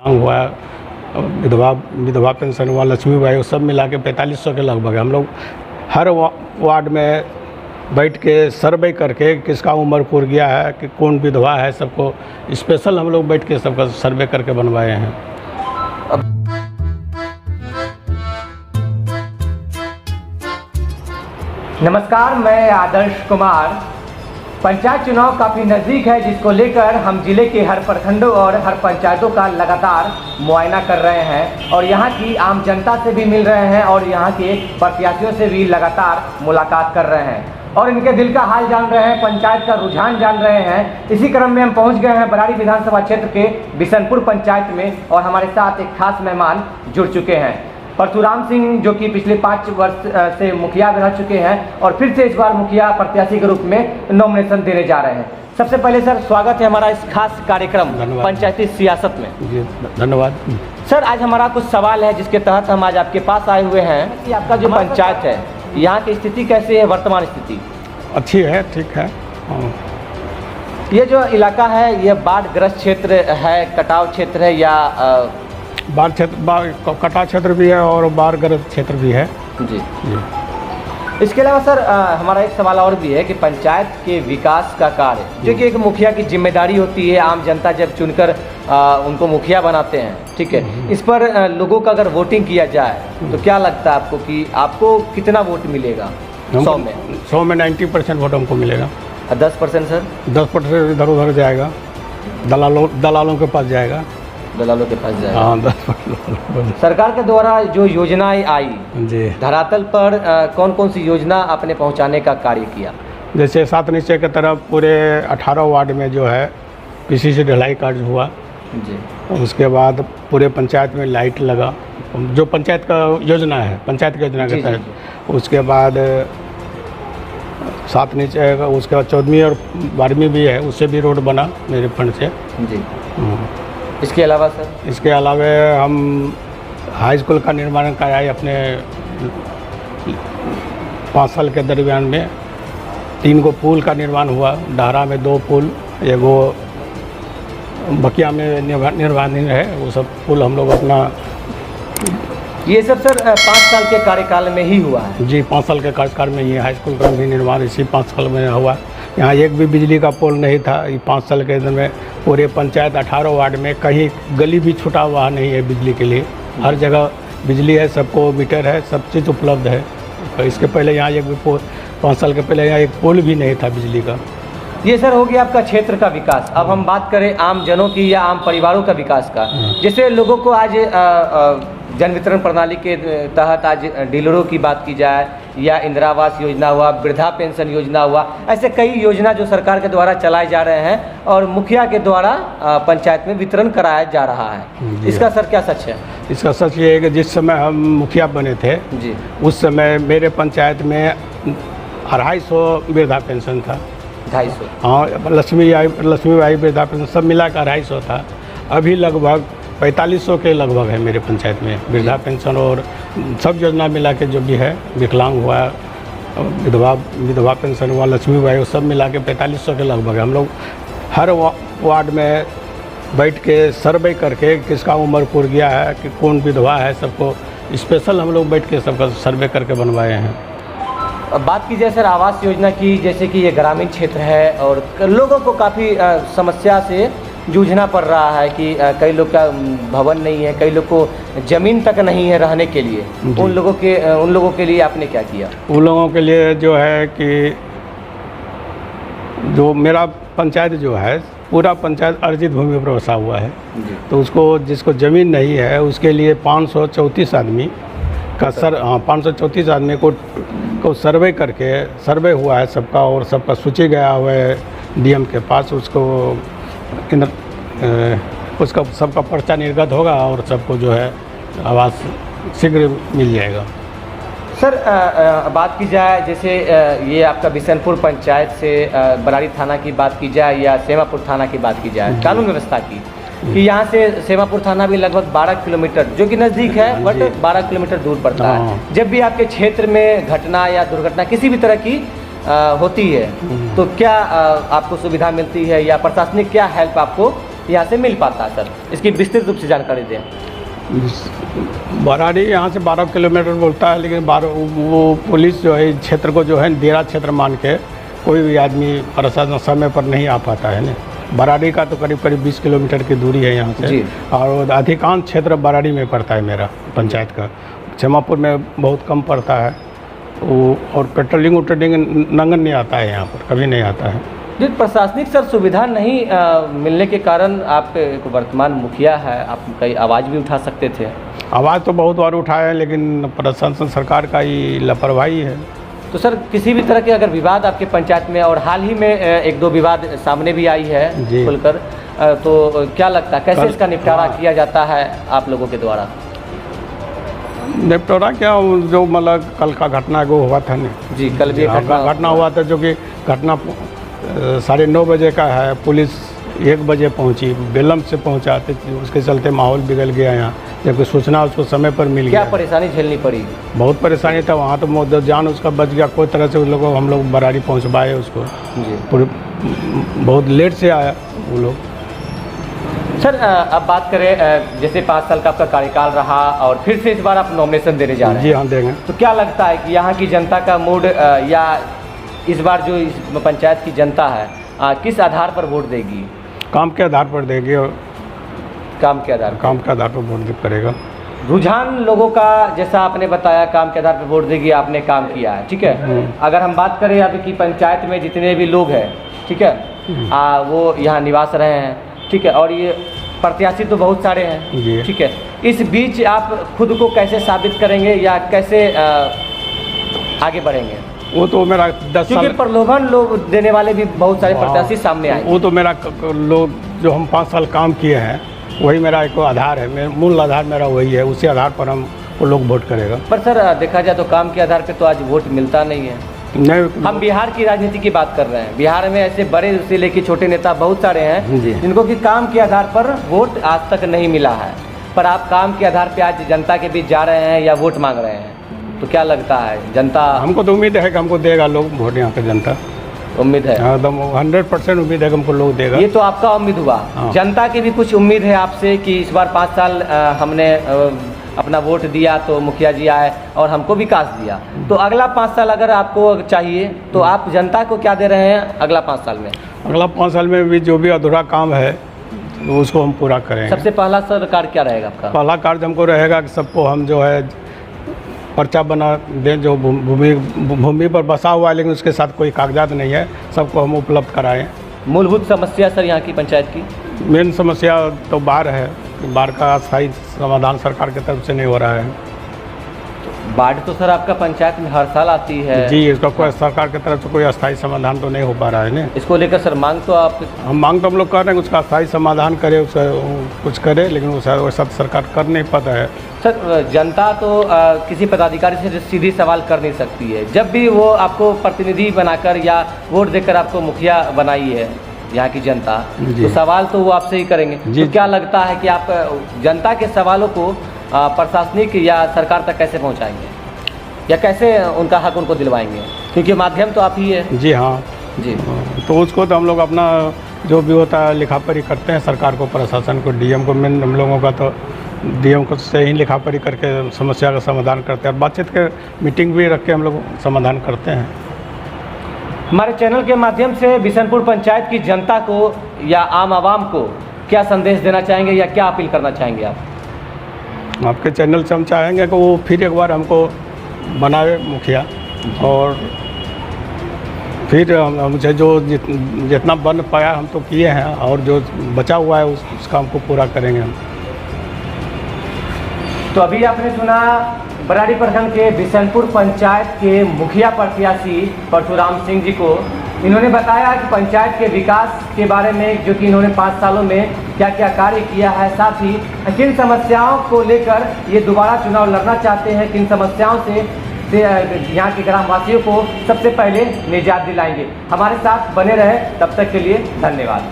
हुआ, विधवा विधवा पेंशन हुआ, लक्ष्मी बाई, सब मिला के 4500 के लगभग है। हम लोग हर वार्ड में बैठ के सर्वे करके किसका उम्र पूर गया है, कि कौन विधवा है, सबको स्पेशल हम लोग बैठ के सबका सर्वे करके बनवाए हैं। नमस्कार, मैं आदर्श कुमार। पंचायत चुनाव काफ़ी नज़दीक है, जिसको लेकर हम जिले के हर प्रखंडों और हर पंचायतों का लगातार मुआयना कर रहे हैं और यहाँ की आम जनता से भी मिल रहे हैं और यहाँ के प्रत्याशियों से भी लगातार मुलाकात कर रहे हैं और इनके दिल का हाल जान रहे हैं, पंचायत का रुझान जान रहे हैं। इसी क्रम में हम पहुँच गए हैं बराड़ी विधानसभा क्षेत्र के बिशनपुर पंचायत में और हमारे साथ एक खास मेहमान जुड़ चुके हैं, परशुराम सिंह, जो कि पिछले 5 वर्ष से मुखिया रह चुके हैं और फिर से इस बार मुखिया प्रत्याशी के रूप में नॉमिनेशन देने जा रहे हैं। सबसे पहले सर, स्वागत है हमारा इस खास कार्यक्रम पंचायती सियासत में। जी धन्यवाद सर, आज हमारा कुछ सवाल है जिसके तहत हम आज आपके पास आए हुए हैं कि आपका जो पंचायत है, यहाँ की स्थिति कैसी है? वर्तमान स्थिति अच्छी है, ठीक है। ये जो इलाका है, ये बाढ़ग्रस्त क्षेत्र है, कटाव क्षेत्र है या बाढ़ क्षेत्र, कटा क्षेत्र भी है और बाढ़ग्रस्त क्षेत्र भी है जी। इसके अलावा सर, हमारा एक सवाल और भी है कि पंचायत के विकास का कार्य, जो कि एक मुखिया की जिम्मेदारी होती है, आम जनता जब चुनकर उनको मुखिया बनाते हैं, ठीक है, इस पर लोगों का अगर वोटिंग किया जाए तो क्या लगता है आपको कि आपको कितना वोट मिलेगा? 100 में 90% वोट हमको मिलेगा। 10% सर? 10% इधर उधर जाएगा, दलालों के पास जाएगा। दलालों के पास जाएगा। हाँ, 10%। सरकार के द्वारा जो योजनाएं आई जी, धरातल पर कौन कौन सी योजना आपने पहुंचाने का कार्य किया? जैसे सात नीचे की तरफ पूरे 18 वार्ड में जो है PCC ढलाई कार्य हुआ जी। उसके बाद पूरे पंचायत में लाइट लगा, जो पंचायत का योजना है, पंचायत की योजना के तहत। उसके बाद सात नीचे, उसके बाद 14वीं और 12वीं भी है, उससे भी रोड बना मेरे फंड से जी। इसके अलावा सर? इसके अलावा हम हाई स्कूल का निर्माण कराए अपने 5 साल के दरमियान में। 3 गो पुल का निर्माण हुआ, डाहरा में 2 पुल, एगो बकिया में निर्माण है, वो सब पुल हम लोग अपना। ये सब सर 5 साल के कार्यकाल में ही हुआ है? जी, 5 साल के कार्यकाल में ही हाई स्कूल का भी निर्माण इसी 5 साल में हुआ। यहाँ एक भी बिजली का पोल नहीं था। ये 5 साल के अंदर में पूरे पंचायत 18 वार्ड में कहीं गली भी छूटा हुआ नहीं है बिजली के लिए। हर जगह बिजली है, सबको मीटर है, सब चीज़ उपलब्ध है। इसके पहले यहाँ एक भी 5 साल के पहले यहाँ एक पोल भी नहीं था बिजली का। ये सर हो गया आपका क्षेत्र का विकास। अब हम बात करें आम जनों की या आम परिवारों का विकास का। जैसे लोगों को आज जन वितरण प्रणाली के तहत आज डीलरों की बात की जाए या इंदिरा आवास योजना हुआ, वृद्धा पेंशन योजना हुआ, ऐसे कई योजना जो सरकार के द्वारा चलाए जा रहे हैं और मुखिया के द्वारा पंचायत में वितरण कराया जा रहा है। इसका सर क्या सच है? इसका सच ये है कि जिस समय हम मुखिया बने थे जी, उस समय मेरे पंचायत में 250 वृद्धा पेंशन था। 250? हाँ, लक्ष्मी बाई वृद्धा पेंशन सब मिला कर 250 था। अभी लगभग 4500 के लगभग है मेरे पंचायत में वृद्धा पेंशन, और सब योजना मिला के जो भी है, विकलांग हुआ, विधवा पेंशन हुआ, लक्ष्मी बाई, सब मिला के 4500 के लगभग है। हम लोग हर वार्ड में बैठ के सर्वे करके किसका उम्र पूर गया है, कि कौन विधवा है, सबको स्पेशल हम लोग बैठ के सबका सर्वे करके बनवाए हैं। अब बात की जाए सर आवास योजना की, जैसे कि ये ग्रामीण क्षेत्र है और लोगों को काफ़ी समस्या से जूझना पड़ रहा है कि कई लोग का भवन नहीं है, कई लोग को ज़मीन तक नहीं है रहने के लिए। उन लोगों के लिए आपने क्या किया? उन लोगों के लिए जो है कि जो मेरा पंचायत जो है, पूरा पंचायत अर्जित भूमि पर बसा हुआ है, तो उसको जिसको ज़मीन नहीं है उसके लिए 534 आदमी का 534 आदमी को सर्वे करके, सर्वे हुआ है सबका और सबका सूची गया हुआ है DM के पास। उसका सबका पर्चा निर्गत होगा और सबको जो है आवास शीघ्र मिल जाएगा। सर बात की जाए, जैसे ये आपका बिशनपुर पंचायत से बराड़ी थाना की बात की जाए या सेमापुर थाना की बात की जाए, कानून व्यवस्था की, कि यहाँ से सेमापुर थाना भी लगभग 12 किलोमीटर, जो कि नज़दीक है बट 12 किलोमीटर दूर पड़ता है। जब भी आपके क्षेत्र में घटना या दुर्घटना किसी भी तरह की होती है तो क्या आपको सुविधा मिलती है या प्रशासनिक क्या हेल्प आपको यहाँ से मिल पाता है सर? इसकी विस्तृत रूप से जानकारी दें। बराड़ी यहाँ से 12 किलोमीटर बोलता है, लेकिन वो पुलिस जो है क्षेत्र को जो है डेरा क्षेत्र मान के कोई भी आदमी प्रशासन समय पर नहीं आ पाता है ना। बराड़ी का तो करीब करीब 20 किलोमीटर की दूरी है यहाँ से, और अधिकांश क्षेत्र बराड़ी में पड़ता है मेरा पंचायत का। क्षमापुर में बहुत कम पड़ता है वो, और पेट्रोलिंग नंगन नहीं आता है यहाँ पर, कभी नहीं आता है। जी, प्रशासनिक सर सुविधा नहीं मिलने के कारण आप एक वर्तमान मुखिया है, आप कई आवाज़ भी उठा सकते थे। आवाज़ तो बहुत बार उठाया है, लेकिन प्रशासन सरकार का ही लापरवाही है। तो सर किसी भी तरह के अगर विवाद आपके पंचायत में, और हाल ही में एक दो विवाद सामने भी आई है खुलकर, तो क्या लगता है कैसे इसका निपटारा किया जाता है आप लोगों के द्वारा? निपटारा क्या, जो मतलब कल का घटना वो हुआ था ना जी, कल भी घटना हुआ था, जो कि घटना 9:30 बजे का है। पुलिस 1 बजे पहुंची, विलम्ब से पहुंचा, उसके चलते माहौल बिगड़ गया यहाँ, जबकि सूचना उसको समय पर मिल गया। क्या परेशानी झेलनी पड़ी? बहुत परेशानी था वहाँ, तो जान उसका बच गया कोई तरह से। हम लोग बराड़ी पहुँचवाए उसको जी, पूरे बहुत लेट से आया वो लोग। सर अब बात करें, जैसे 5 साल का आपका कार्यकाल रहा और फिर से इस बार आप नॉमिनेशन देने जा रहे हैं। जी हाँ, देंगे। तो क्या लगता है कि यहाँ की जनता का मूड, या इस बार जो इस पंचायत की जनता है किस आधार पर वोट देगी? काम के आधार पर देगी, और काम के आधार पर वोट करेगा। रुझान लोगों का, जैसा आपने बताया, काम के आधार पर वोट देगी, आपने काम किया है, ठीक है। अगर हम बात करें अभी की पंचायत में जितने भी लोग हैं, ठीक है, वो यहाँ निवास रहे हैं, ठीक है, और ये प्रत्याशी तो बहुत सारे हैं, ठीक है। इस बीच आप खुद को कैसे साबित करेंगे या कैसे आगे बढ़ेंगे? वो तो मेरा 10 साल, क्योंकि प्रलोभन लोग देने वाले भी बहुत सारे प्रत्याशी सामने आए। वो तो मेरा लोग जो हम 5 साल काम किए हैं वही मेरा एक आधार है, मेरा मूल आधार मेरा वही है, उसी आधार पर हम वो लोग वोट करेगा। पर सर देखा जाए तो काम के आधार पर तो आज वोट मिलता नहीं है। नहीं, हम बिहार की राजनीति की बात कर रहे हैं। बिहार में ऐसे बड़े से लेके छोटे नेता बहुत सारे हैं जिनको कि काम के आधार पर वोट आज तक नहीं मिला है, पर आप काम के आधार पर आज जनता के बीच जा रहे हैं या वोट मांग रहे हैं, तो क्या लगता है जनता? हमको तो उम्मीद है कि हमको देगा लोग वोट, यहाँ पे जनता उम्मीद है एकदम 100% उम्मीद है कि हमको लोग देगा। ये तो आपका उम्मीद हुआ, जनता की भी कुछ उम्मीद है आपसे कि इस बार 5 साल हमने अपना वोट दिया तो मुखिया जी आए और हमको विकास दिया, तो अगला 5 साल अगर आपको चाहिए तो आप जनता को क्या दे रहे हैं अगला 5 साल में? अगला 5 साल में भी जो भी अधूरा काम है तो उसको हम पूरा करेंगे। सबसे पहला सर कार्य क्या रहेगा आपका? पहला कार्य हमको रहेगा कि सबको हम जो है पर्चा बना दें, जो भूमि पर बसा हुआ है लेकिन उसके साथ कोई कागजात नहीं है, सबको हम उपलब्ध कराएं। मूलभूत समस्या सर यहाँ की पंचायत की मेन समस्या तो बाढ़ है, बाढ़ का स्थायी समाधान सरकार की तरफ से नहीं हो रहा है। बाढ़ तो सर आपका पंचायत में हर साल आती है जी, इसका कोई सरकार की तरफ से कोई अस्थायी समाधान तो नहीं हो पा रहा है ना। इसको लेकर सर मांग तो आप? मांग तो हम लोग कर रहे हैं, उसका अस्थायी समाधान करे, उसका कुछ करे, लेकिन वैसा सरकार कर नहीं पाता है। सर जनता तो किसी पदाधिकारी से सीधी सवाल कर नहीं सकती है, जब भी वो आपको प्रतिनिधि बनाकर या वोट देकर आपको मुखिया बनाई है यहाँ की जनता, तो सवाल तो वो आपसे ही करेंगे। तो क्या लगता है कि आप जनता के सवालों को प्रशासनिक या सरकार तक कैसे पहुँचाएंगे या कैसे उनका हक उनको दिलवाएंगे, क्योंकि माध्यम तो आप ही है? जी हाँ जी, तो उसको तो हम लोग अपना जो भी होता है लिखापढ़ी करते हैं सरकार को, प्रशासन को, डीएम को। मेन हम लोगों का तो डीएम को से ही लिखापढ़ी करके समस्या का समाधान करते हैं, बातचीत के मीटिंग भी रख के हम लोग समाधान करते हैं। हमारे चैनल के माध्यम से बिशनपुर पंचायत की जनता को या आम आवाम को क्या संदेश देना चाहेंगे या क्या अपील करना चाहेंगे आप? आपके चैनल से हम चाहेंगे कि वो फिर एक बार हमको बनाए मुखिया, और फिर मुझे जो जितना बन पाया हम तो किए हैं, और जो बचा हुआ है उस काम को पूरा करेंगे हम। तो अभी आपने सुना बराड़ी प्रखंड के बिशनपुर पंचायत के मुखिया प्रत्याशी परशुराम सिंह जी को। इन्होंने बताया कि पंचायत के विकास के बारे में, जो कि इन्होंने 5 सालों में क्या क्या कार्य किया है, साथ ही किन समस्याओं को लेकर ये दोबारा चुनाव लड़ना चाहते हैं, किन समस्याओं से यहाँ के ग्रामवासियों को सबसे पहले निजात दिलाएंगे। हमारे साथ बने रहे, तब तक के लिए धन्यवाद।